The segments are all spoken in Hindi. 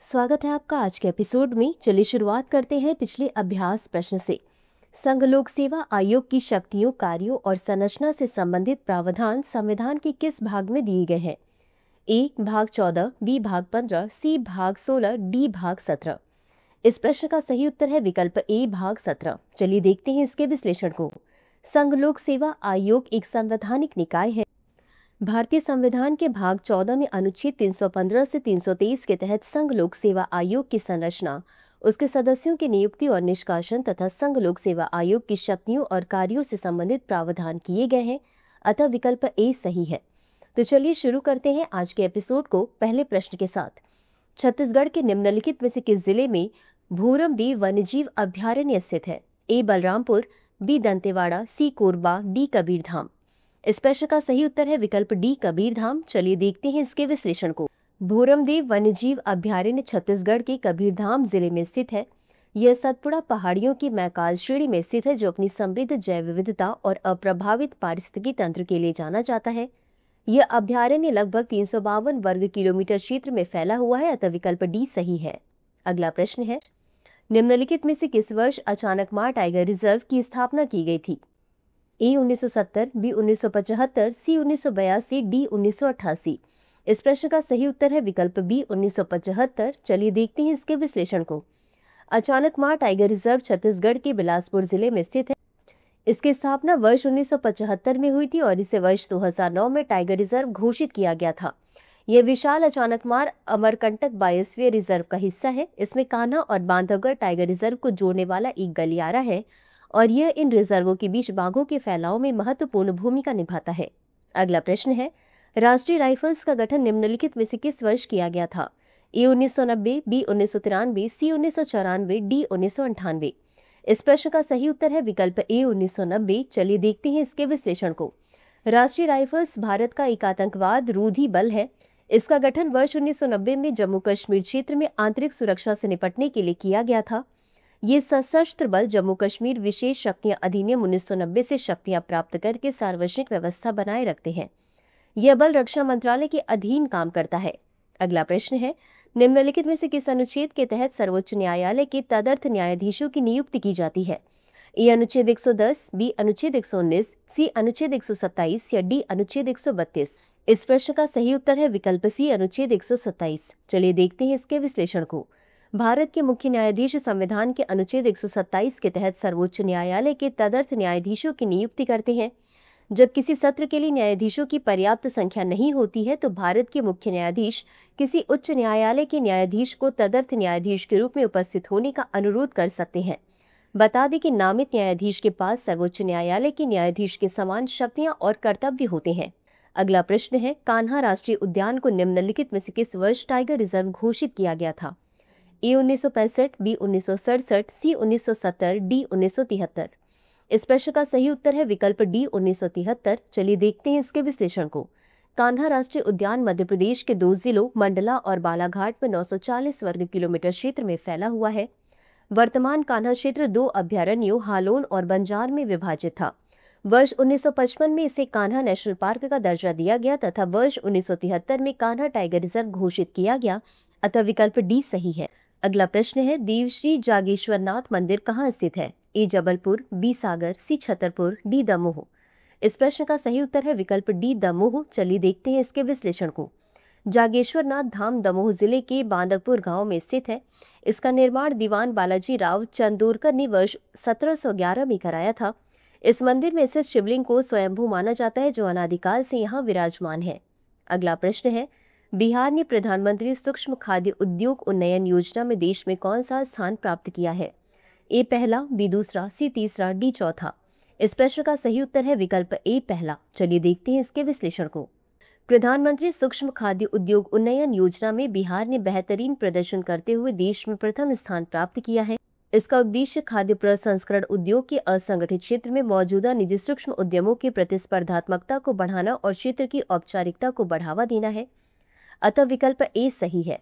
स्वागत है आपका आज के एपिसोड में। चलिए शुरुआत करते हैं पिछले अभ्यास प्रश्न से। संघ लोक सेवा आयोग की शक्तियों, कार्यों और संरचना से संबंधित प्रावधान संविधान के किस भाग में दिए गए हैं? ए भाग 14, बी भाग 15, सी भाग 16, डी भाग 17। इस प्रश्न का सही उत्तर है विकल्प ए भाग 17। चलिए देखते हैं इसके विश्लेषण को। संघ लोक सेवा आयोग एक संवैधानिक निकाय है। भारतीय संविधान के भाग 14 में अनुच्छेद 315 से 323 के तहत संघ लोक सेवा आयोग की संरचना, उसके सदस्यों की नियुक्ति और निष्कासन तथा संघ लोक सेवा आयोग की शक्तियों और कार्यों से संबंधित प्रावधान किए गए हैं। अतः विकल्प ए सही है। तो चलिए शुरू करते हैं आज के एपिसोड को पहले प्रश्न के साथ। छत्तीसगढ़ के निम्नलिखित में से किस जिले में भूरमदेव वन्यजीव अभ्यारण्य स्थित है? ए बलरामपुर, बी दंतेवाड़ा, सी कोरबा, डी कबीरधाम। इस प्रश्न का सही उत्तर है विकल्प डी कबीरधाम। चलिए देखते हैं इसके विश्लेषण को। भूरमदेव वन्यजीव अभ्यारण्य छत्तीसगढ़ के कबीरधाम जिले में स्थित है। यह सतपुड़ा पहाड़ियों की मैकाल श्रेणी में स्थित है, जो अपनी समृद्ध जैव विविधता और अप्रभावित पारिस्थितिकी तंत्र के लिए जाना जाता है। यह अभ्यारण्य लगभग 352 वर्ग किलोमीटर क्षेत्र में फैला हुआ है। अतः विकल्प डी सही है। अगला प्रश्न है, निम्नलिखित में से किस वर्ष अचानकमार टाइगर रिजर्व की स्थापना की गई थी? ए 1970, बी 1975, सी 1982, डी 1988। इस प्रश्न का सही उत्तर है विकल्प बी 1975। चलिए देखते हैं इसके विश्लेषण को। अचानकमार टाइगर रिजर्व छत्तीसगढ़ के बिलासपुर जिले में स्थित है। इसकी स्थापना वर्ष 1975 में हुई थी और इसे वर्ष 2009 में टाइगर रिजर्व घोषित किया गया था। यह विशाल अचानकमार अमरकंटक बायोस्फीयर रिजर्व का हिस्सा है। इसमें कान्हा और बांधवगढ़ टाइगर रिजर्व को जोड़ने वाला एक गलियारा है और यह इन रिजर्वों के बीच बाघों के फैलाव में महत्वपूर्ण भूमिका निभाता है। अगला प्रश्न है, राष्ट्रीय राइफल्स का गठन निम्नलिखित में से किस वर्ष किया गया था? ए 1990, बी 1993, सी 1994, डी 1998। इस प्रश्न का सही उत्तर है विकल्प ए 1990। चलिए देखते हैं इसके विश्लेषण को। राष्ट्रीय राइफल्स भारत का एक आतंकवाद रोधी बल है। इसका गठन वर्ष 1990 में जम्मू कश्मीर क्षेत्र में आंतरिक सुरक्षा से निपटने के लिए किया गया था। ये सशस्त्र बल जम्मू कश्मीर विशेष शक्तियां अधिनियम 1990 से शक्तियां प्राप्त करके सार्वजनिक व्यवस्था बनाए रखते हैं। यह बल रक्षा मंत्रालय के अधीन काम करता है। अगला प्रश्न है, निम्नलिखित में से किस अनुच्छेद के तहत सर्वोच्च न्यायालय के तदर्थ न्यायाधीशों की नियुक्ति की जाती है? ए अनुच्छेद 110, बी अनुच्छेद 119, सी अनुच्छेद 127 या डी अनुच्छेद 132। इस प्रश्न का सही उत्तर है विकल्प सी अनुच्छेद 127। चलिए देखते हैं इसके विश्लेषण को। भारत के मुख्य न्यायाधीश संविधान के अनुच्छेद 127 के तहत सर्वोच्च न्यायालय के तदर्थ न्यायाधीशों की नियुक्ति करते हैं। जब किसी सत्र के लिए न्यायाधीशों की पर्याप्त संख्या नहीं होती है तो भारत के मुख्य न्यायाधीश किसी उच्च न्यायालय के न्यायाधीश को तदर्थ न्यायाधीश के रूप में उपस्थित होने का अनुरोध कर सकते हैं। बता दें कि नामित न्यायाधीश के पास सर्वोच्च न्यायालय के न्यायाधीश के समान शक्तियां और कर्तव्य होते हैं। अगला प्रश्न है, कान्हा राष्ट्रीय उद्यान को निम्नलिखित में से किस वर्ष टाइगर रिजर्व घोषित किया गया था? ए 1965, बी 1967, सी 1970, डी 1973। इस प्रश्न का सही उत्तर है विकल्प डी 1973। चलिए देखते हैं इसके विश्लेषण को। कान्हा राष्ट्रीय उद्यान मध्य प्रदेश के 2 जिलों मंडला और बालाघाट में 940 वर्ग किलोमीटर क्षेत्र में फैला हुआ है। वर्तमान कान्हा क्षेत्र 2 अभ्यारण्यों हालोन और बंजार में विभाजित था। वर्ष 1955 में इसे कान्हा नेशनल पार्क का दर्जा दिया गया तथा वर्ष 1973 में कान्हा टाइगर रिजर्व घोषित किया गया। अतः विकल्प डी सही है। अगला प्रश्न है, देवश्री जागेश्वरनाथ मंदिर कहाँ स्थित है? ए जबलपुर, बी सागर, सी छतरपुर, डी दमोह। इस प्रश्न का सही उत्तर है विकल्प डी दमोह। चलिए देखते हैं इसके विश्लेषण को। जागेश्वरनाथ धाम दमोह जिले के बांदकपुर गांव में स्थित है। इसका निर्माण दीवान बालाजी राव चंदोरकर ने वर्ष 1711 में कराया था। इस मंदिर में स्थित शिवलिंग को स्वयंभू माना जाता है, जो अनादिकाल से यहाँ विराजमान है। अगला प्रश्न है, बिहार ने प्रधानमंत्री सूक्ष्म खाद्य उद्योग उन्नयन योजना में देश में कौन सा स्थान प्राप्त किया है? ए पहला, बी दूसरा, सी तीसरा, डी चौथा। इस प्रश्न का सही उत्तर है विकल्प ए पहला। चलिए देखते हैं इसके विश्लेषण को। प्रधानमंत्री सूक्ष्म खाद्य उद्योग उन्नयन योजना में बिहार ने बेहतरीन प्रदर्शन करते हुए देश में प्रथम स्थान प्राप्त किया है। इसका उद्देश्य खाद्य प्रसंस्करण उद्योग के असंगठित क्षेत्र में मौजूदा निजी सूक्ष्म उद्यमों की प्रतिस्पर्धात्मकता को बढ़ाना और क्षेत्र की औपचारिकता को बढ़ावा देना है। अतः विकल्प ए सही है।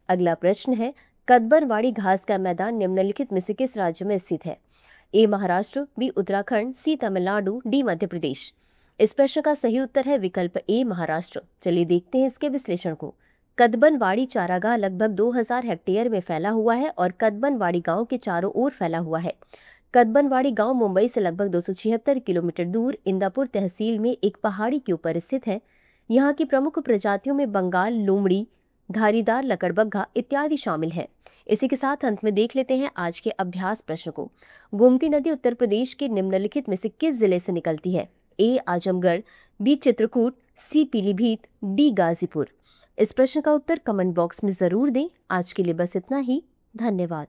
अगला प्रश्न है, कदबरवाड़ी घास का मैदान निम्नलिखित में से किस राज्य में स्थित है? ए महाराष्ट्र, बी उत्तराखंड, सी तमिलनाडु, डी मध्य प्रदेश। इस प्रश्न का सही उत्तर है विकल्प ए महाराष्ट्र। चलिए देखते हैं इसके विश्लेषण को। कदबनवाड़ी चारागाह लगभग 2000 हेक्टेयर में फैला हुआ है और कदबनवाड़ी गांव के चारों ओर फैला हुआ है। कदबनवाड़ी गांव मुंबई से लगभग 276 किलोमीटर दूर इंदापुर तहसील में एक पहाड़ी के ऊपर स्थित है। यहाँ की प्रमुख प्रजातियों में बंगाल लोमड़ी, धारीदार लकड़बग्घा इत्यादि शामिल है। इसी के साथ अंत में देख लेते हैं आज के अभ्यास प्रश्न को। गोमती नदी उत्तर प्रदेश के निम्नलिखित में से किस जिले से निकलती है? ए आजमगढ़, बी चित्रकूट, सी पीलीभीत, डी गाजीपुर। इस प्रश्न का उत्तर कमेंट बॉक्स में जरूर दें। आज के लिए बस इतना ही। धन्यवाद।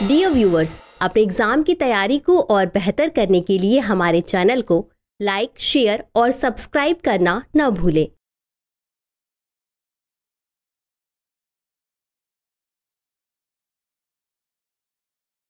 डियर व्यूअर्स, अपने एग्जाम की तैयारी को और बेहतर करने के लिए हमारे चैनल को लाइक, शेयर और सब्सक्राइब करना न भूलें।